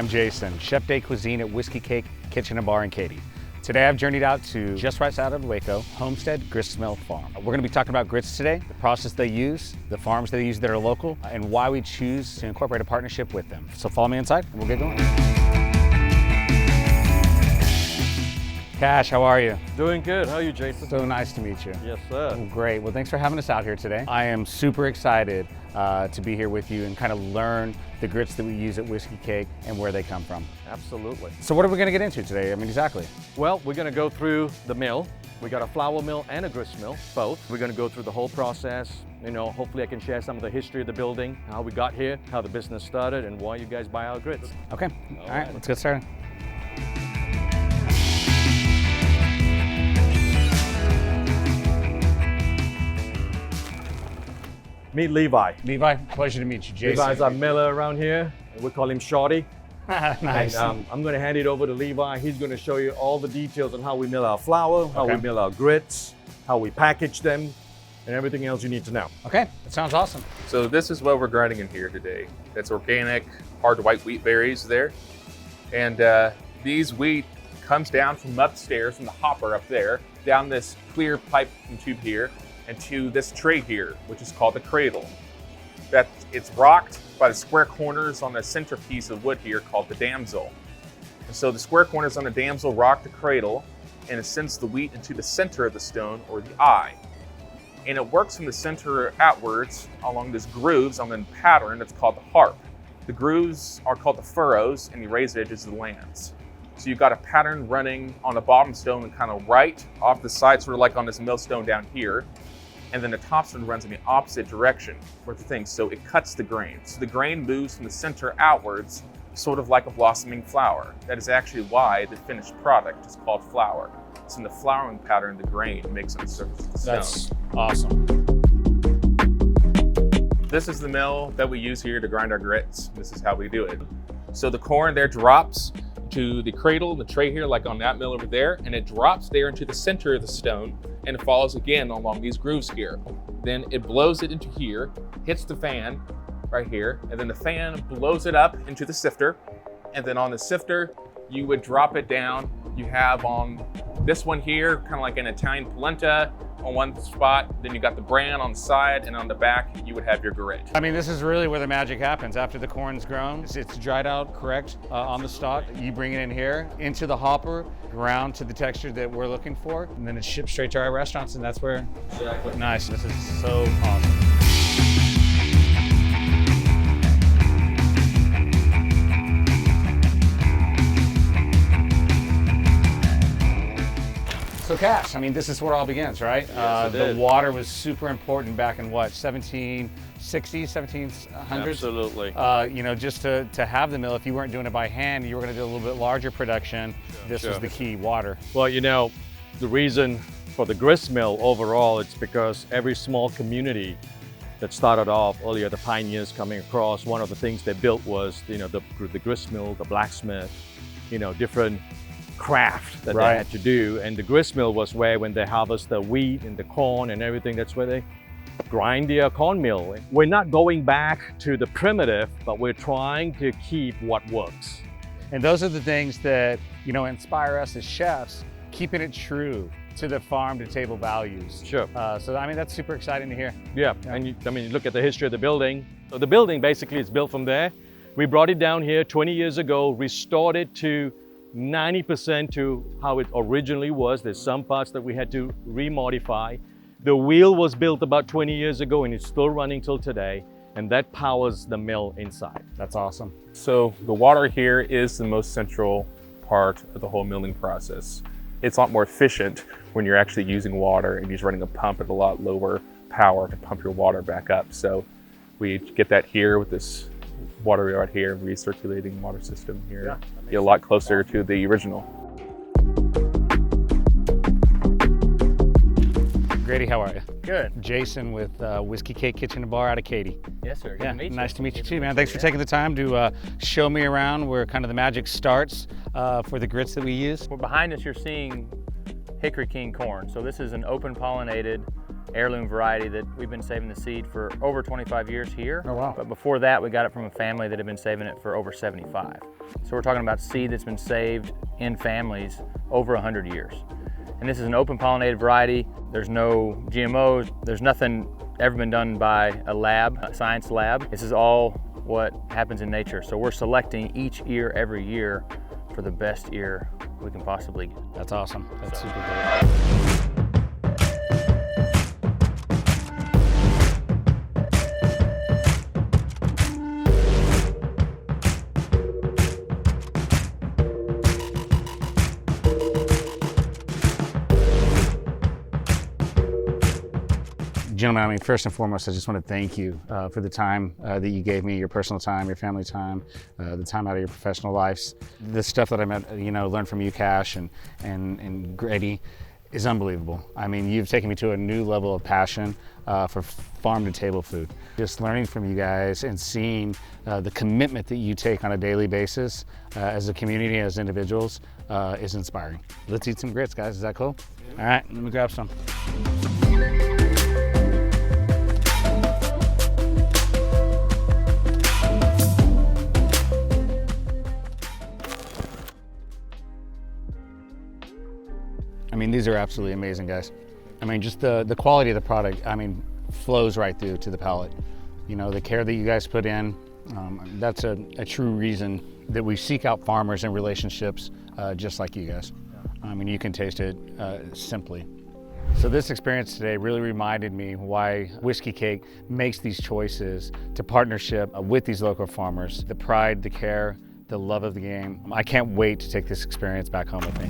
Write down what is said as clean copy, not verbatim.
I'm Jason, Chef de Cuisine at Whiskey Cake Kitchen and Bar in Katy. Today I've journeyed out to just right outside of Waco, Homestead Gristmill Farm. We're gonna be talking about grits today, the process they use, the farms they use that are local, and why we choose to incorporate a partnership with them. So follow me inside and we'll get going. Cash, how are you? Doing good. How are you, Jason? So nice to meet you. Yes, sir. Well, great. Well, thanks for having us out here today. I am super excited to be here with you and kind of learn the grits that we use at Whiskey Cake and where they come from. Absolutely. So what are we going to get into today? I mean, exactly. Well, we're going to go through the mill. We got a flour mill and a grist mill, both. We're going to go through the whole process. You know, hopefully I can share some of the history of the building, how we got here, how the business started, and why you guys buy our grits. Okay. All right, let's get started. Meet Levi. Levi, pleasure to meet you. Jason. Levi's our miller around here. We call him Shorty. Nice. And, I'm going to hand it over to Levi. He's going to show you all the details on how we mill our flour, how we mill our grits, how we package them, and everything else you need to know. Okay, that sounds awesome. So this is what we're grinding in here today. That's organic, hard white wheat berries there. And these wheat comes down from upstairs from the hopper up there, down this clear pipe and tube here, and to this tray here, which is called the cradle. That it's rocked by the square corners on the centerpiece of wood here called the damsel. And so the square corners on the damsel rock the cradle and it sends the wheat into the center of the stone, or the eye. And it works from the center outwards along these grooves on the pattern that's called the harp. The grooves are called the furrows and the raised edges of the lands. So you've got a pattern running on the bottom stone and kind of right off the side, sort of like on this millstone down here. And then the top stone runs in the opposite direction for the thing, so it cuts the grain. So the grain moves from the center outwards, sort of like a blossoming flower. That is actually why the finished product is called flour. It's in the flowering pattern the grain makes on the surface of the stone. That's awesome. This is the mill that we use here to grind our grits. This is how we do it. So the corn there drops to the cradle, the tray here, like on that mill over there, and it drops there into the center of the stone, and it follows again along these grooves here. Then it blows it into here, hits the fan right here, and then the fan blows it up into the sifter, and then on the sifter, you would drop it down. You have on this one here, kind of like an Italian polenta on one spot, then you got the bran on the side, and on the back, you would have your grit. I mean, this is really where the magic happens. After the corn's grown, it's dried out correct on the stalk. You bring it in here, into the hopper, ground to the texture that we're looking for, and then it's shipped straight to our restaurants, and that's where. Exactly. Nice, this is so awesome. So Cash, I mean, this is where it all begins, right? Yes, the water was super important back in what, 1760s, 1700s? Absolutely. You know, just to have the mill, if you weren't doing it by hand, you were gonna do a little bit larger production. This was the key, water. Well, you know, the reason for the grist mill overall, it's because every small community that started off earlier, the pioneers coming across, one of the things they built was, you know, the grist mill, the blacksmith, you know, different craft that they had to do. And the grist mill was where, when they harvest the wheat and the corn and everything, that's where they grind their corn mill. We're not going back to the primitive, but we're trying to keep what works. And those are the things that, you know, inspire us as chefs, keeping it true to the farm to table values. Sure. So, I mean, that's super exciting to hear. Yeah, and you look at the history of the building. So the building basically is built from there. We brought it down here 20 years ago, restored it to 90% to how it originally was. There's some parts that we had to remodify. The wheel was built about 20 years ago and it's still running till today, and that powers the mill inside. That's awesome. So the water here is the most central part of the whole milling process. It's a lot more efficient when you're actually using water and you're just running a pump at a lot lower power to pump your water back up. So we get that here with this water right here, recirculating water system here. Get a lot closer to the original. Grady, how are you? Good. Jason with Whiskey Cake Kitchen and Bar out of Katy. Yes, sir. Good Yeah, to meet you. nice to meet you too, man. Thanks for taking the time to show me around where kind of the magic starts for the grits that we use. Well, behind us, you're seeing Hickory King corn. So this is an open pollinated heirloom variety that we've been saving the seed for over 25 years here. Oh, wow. But before that, we got it from a family that had been saving it for over 75. So we're talking about seed that's been saved in families over 100 years. And this is an open pollinated variety. There's no GMOs. There's nothing ever been done by a lab, a science lab. This is all what happens in nature. So we're selecting each ear every year for the best ear we can possibly get. That's awesome. That's super great. Gentlemen, I mean, first and foremost, I just want to thank you for the time that you gave me, your personal time, your family time, the time out of your professional lives. The stuff that I learned from you, Cash, and Grady is unbelievable. I mean, you've taken me to a new level of passion for farm to table food. Just learning from you guys and seeing the commitment that you take on a daily basis as a community, as individuals, is inspiring. Let's eat some grits, guys. Is that cool? All right, let me grab some. I mean, these are absolutely amazing, guys. I mean, just the quality of the product, I mean, flows right through to the palate. You know, the care that you guys put in, that's a true reason that we seek out farmers and relationships just like you guys. I mean, you can taste it simply. So this experience today really reminded me why Whiskey Cake makes these choices to partnership with these local farmers. The pride, the care, the love of the game. I can't wait to take this experience back home with me.